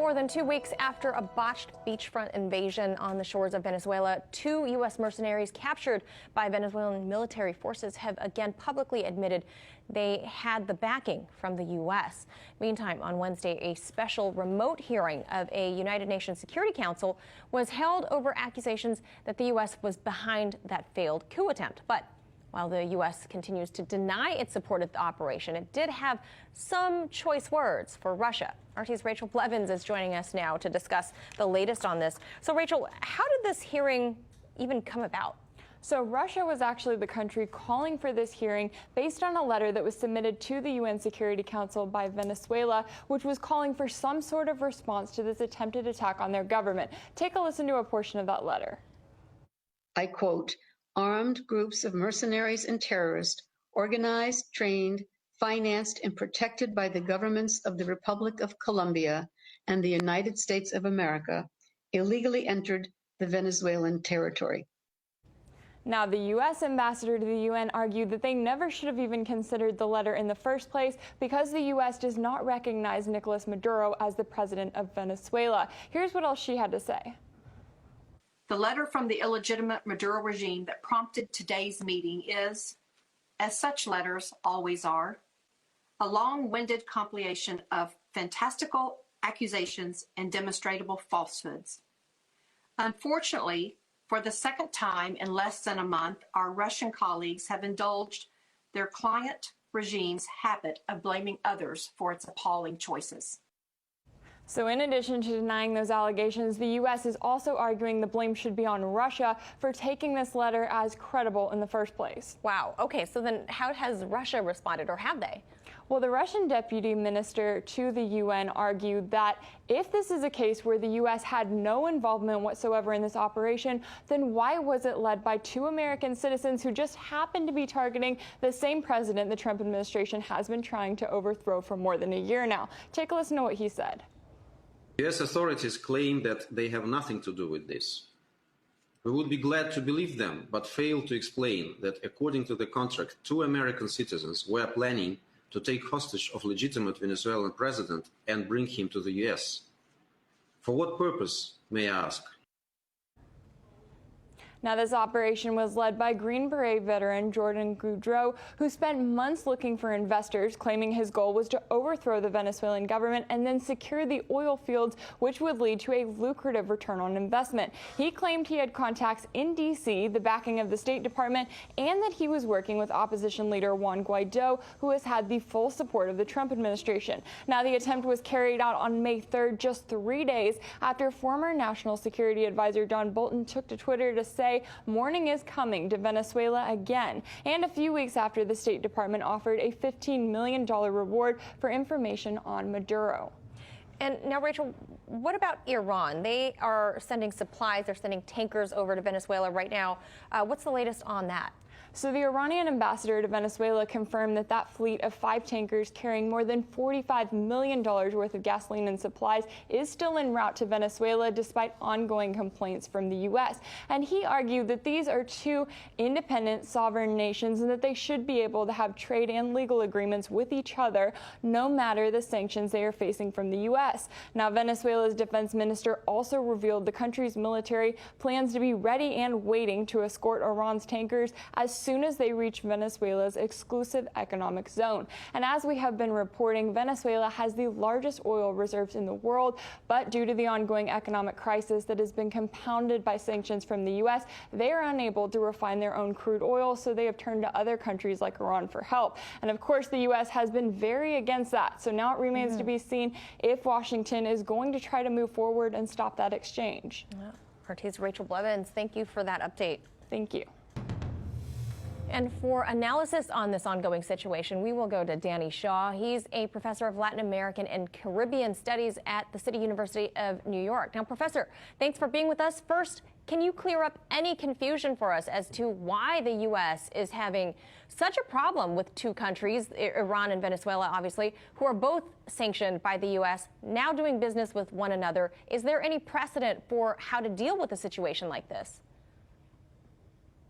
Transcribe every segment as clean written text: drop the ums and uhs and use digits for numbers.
More than 2 weeks after a botched beachfront invasion on the shores of Venezuela, 2 U.S. mercenaries captured by Venezuelan military forces have again publicly admitted they had the backing from the U.S. Meantime, on Wednesday, a special remote hearing of a United Nations Security Council was held over accusations that the U.S. was behind that failed coup attempt. But while the U.S. continues to deny it supported the operation, it did have some choice words for Russia. RT's Rachel Blevins is joining us now to discuss the latest on this. So, Rachel, how did this hearing even come about? So Russia was actually the country calling for this hearing based on a letter that was submitted to the UN Security Council by Venezuela, which was calling for some sort of response to this attempted attack on their government. Take a listen to a portion of that letter. I quote, "Armed groups of mercenaries and terrorists, organized, trained, financed, and protected by the governments of the Republic of Colombia and the United States of America, illegally entered the Venezuelan territory." Now, the U.S. ambassador to the UN argued that they never should have even considered the letter in the first place because the U.S. does not recognize Nicolas Maduro as the president of Venezuela. Here's what else she had to say. The letter from the illegitimate Maduro regime that prompted today's meeting is, as such letters always are, a long-winded compilation of fantastical accusations and demonstrable falsehoods. Unfortunately, for the second time in less than a month, our Russian colleagues have indulged their client regime's habit of blaming others for its appalling choices. So in addition to denying those allegations, the U.S. is also arguing the blame should be on Russia for taking this letter as credible in the first place. Wow. Okay, so then how has Russia responded, or have they? Well, the Russian deputy minister to the UN argued that if this is a case where the U.S. had no involvement whatsoever in this operation, then why was it led by 2 American citizens who just happened to be targeting the same president the Trump administration has been trying to overthrow for more than a year now? Take a listen to what he said. U.S. authorities claim that they have nothing to do with this. We would be glad to believe them, but fail to explain that according to the contract, 2 American citizens were planning to take hostage of legitimate Venezuelan president and bring him to the U.S. For what purpose, may I ask? Now, this operation was led by Green Beret veteran Jordan Goudreau, who spent months looking for investors, claiming his goal was to overthrow the Venezuelan government and then secure the oil fields, which would lead to a lucrative return on investment. He claimed he had contacts in D.C., the backing of the State Department, and that he was working with opposition leader Juan Guaido, who has had the full support of the Trump administration. Now, the attempt was carried out on May 3rd, just 3 days after former National Security Advisor John Bolton took to Twitter to say morning is coming to Venezuela again, and a few weeks after the State Department offered a $15 million reward for information on Maduro. And now, Rachel, what about Iran? They are sending supplies, they're sending tankers over to Venezuela right now. What's the latest on that? So the Iranian ambassador to Venezuela confirmed that that fleet of 5 tankers carrying more than $45 million worth of gasoline and supplies is still en route to Venezuela despite ongoing complaints from the U.S. And he argued that these are 2 independent sovereign nations and that they should be able to have trade and legal agreements with each other no matter the sanctions they are facing from the U.S. Now, Venezuela's defense minister also revealed the country's military plans to be ready and waiting to escort Iran's tankers as soon as they reach Venezuela's exclusive economic zone. And as we have been reporting, Venezuela has the largest oil reserves in the world, but due to the ongoing economic crisis that has been compounded by sanctions from the U.S., they are unable to refine their own crude oil, so they have turned to other countries like Iran for help. And of course, the U.S. has been very against that. So now it remains to be seen if Washington is going to try to move forward and stop that exchange. RT's Rachel Blevins, thank you for that update. Thank you. And for analysis on this ongoing situation, we will go to Danny Shaw. He's a professor of Latin American and Caribbean Studies at the City University of New York. Now, Professor, thanks for being with us. First, can you clear up any confusion for us as to why the U.S. is having such a problem with 2 countries, Iran and Venezuela, obviously, who are both sanctioned by the U.S., now doing business with one another? Is there any precedent for how to deal with a situation like this?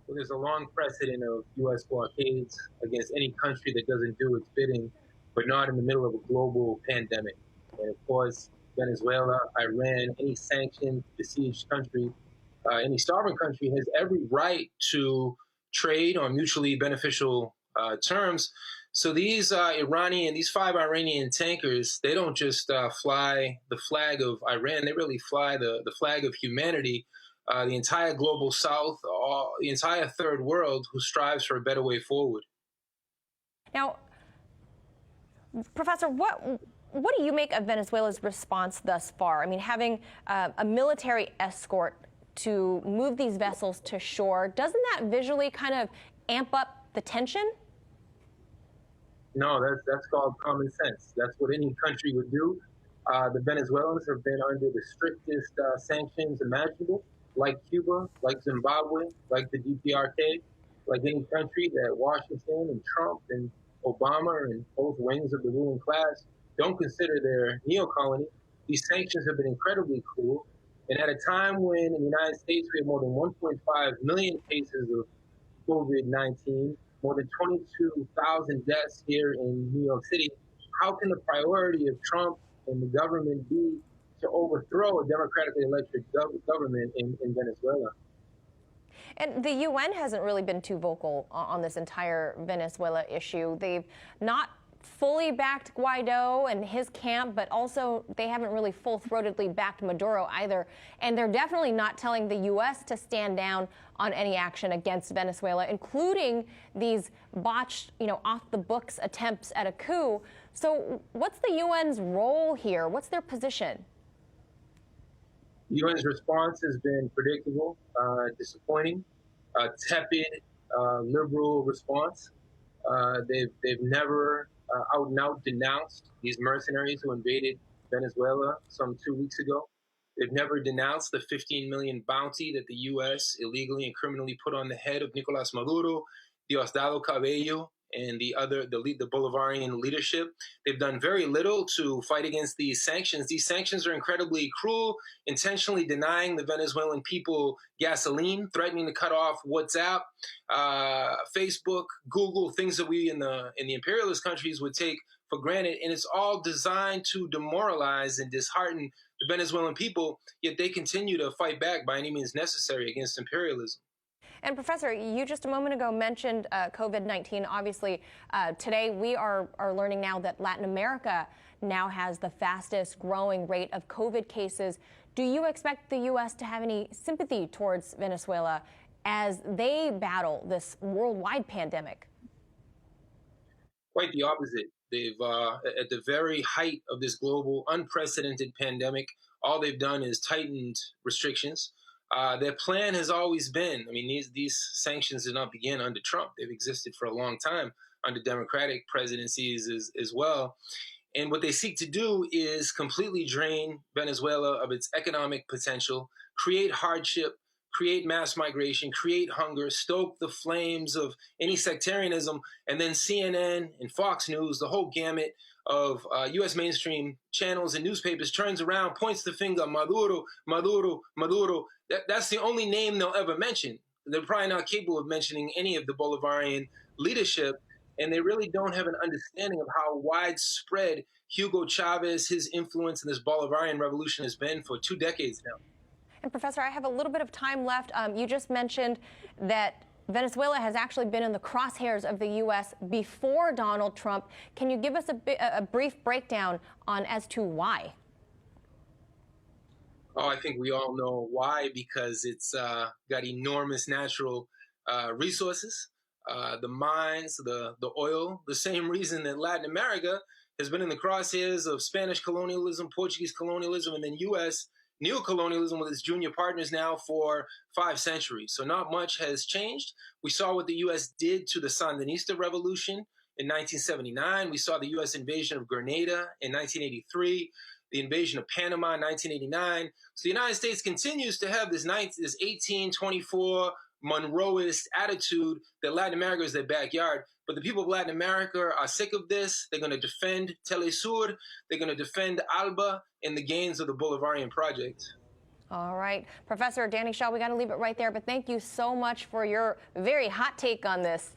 Well, there's a long precedent of U.S. blockades against any country that doesn't do its bidding, but not in the middle of a global pandemic. And of course, Venezuela, Iran, any sanctioned, besieged country, any sovereign country has every right to trade on mutually beneficial terms. So these these 5 Iranian tankers, they don't just fly the flag of Iran, they really fly the flag of humanity, the entire global south, the entire third world who strives for a better way forward. Now, Professor, what do you make of Venezuela's response thus far? I mean, having a military escort to move these vessels to shore, doesn't that visually kind of amp up the tension? No, that's called common sense. That's what any country would do. The Venezuelans have been under the strictest sanctions imaginable, like Cuba, like Zimbabwe, like the DPRK, like any country that Washington and Trump and Obama and both wings of the ruling class don't consider their neo-colony. These sanctions have been incredibly cruel. And at a time when in the United States we have more than 1.5 million cases of COVID-19, more than 22,000 deaths here in New York City, how can the priority of Trump and the government be to overthrow a democratically elected government in Venezuela? And the UN hasn't really been too vocal on this entire Venezuela issue. They've not fully backed Guaido and his camp, but also they haven't really full-throatedly backed Maduro either. And they're definitely not telling the U.S. to stand down on any action against Venezuela, including these botched, off-the-books attempts at a coup. So what's the UN's role here? What's their position? The UN's response has been predictable, disappointing, tepid, liberal response. They've never out and out denounced these mercenaries who invaded Venezuela some 2 weeks ago. They've never denounced the 15 million bounty that the U.S. illegally and criminally put on the head of Nicolas Maduro, Diosdado Cabello, and the Bolivarian leadership. They've done very little to fight against these sanctions. These sanctions are incredibly cruel, intentionally denying the Venezuelan people gasoline, threatening to cut off WhatsApp, Facebook, Google, things that we in the imperialist countries would take for granted. And it's all designed to demoralize and dishearten the Venezuelan people, yet they continue to fight back by any means necessary against imperialism. And Professor, you just a moment ago mentioned COVID-19. Obviously, today we are learning now that Latin America now has the fastest growing rate of COVID cases. Do you expect the U.S. to have any sympathy towards Venezuela as they battle this worldwide pandemic? Quite the opposite. They've, at the very height of this global unprecedented pandemic, all they've done is tightened restrictions. Their plan has always been, these sanctions did not begin under Trump. They've existed for a long time under Democratic presidencies as well. And what they seek to do is completely drain Venezuela of its economic potential, create hardship, create mass migration, create hunger, stoke the flames of any sectarianism, and then CNN and Fox News, the whole gamut of U.S. mainstream channels and newspapers turns around, points the finger, Maduro, Maduro, Maduro. That's the only name they'll ever mention. They're probably not capable of mentioning any of the Bolivarian leadership, and they really don't have an understanding of how widespread Hugo Chavez, his influence in this Bolivarian revolution has been for 2 decades now. And Professor, I have a little bit of time left. You just mentioned that Venezuela has actually been in the crosshairs of the U.S. before Donald Trump. Can you give us a brief breakdown as to why? Oh, I think we all know why, because it's got enormous natural resources, the mines, the oil, the same reason that Latin America has been in the crosshairs of Spanish colonialism, Portuguese colonialism, and then U.S. neocolonialism with its junior partners now for 5 centuries. So not much has changed. We saw what the U.S. did to the Sandinista revolution in 1979. We saw the U.S. invasion of Grenada in 1983, the invasion of Panama in 1989. So the United States continues to have this 1824 Monroeist attitude that Latin America is their backyard. But the people of Latin America are sick of this. They're going to defend Telesur. They're going to defend ALBA and the gains of the Bolivarian project. All right. Professor Danny Shaw, we got to leave it right there. But thank you so much for your very hot take on this.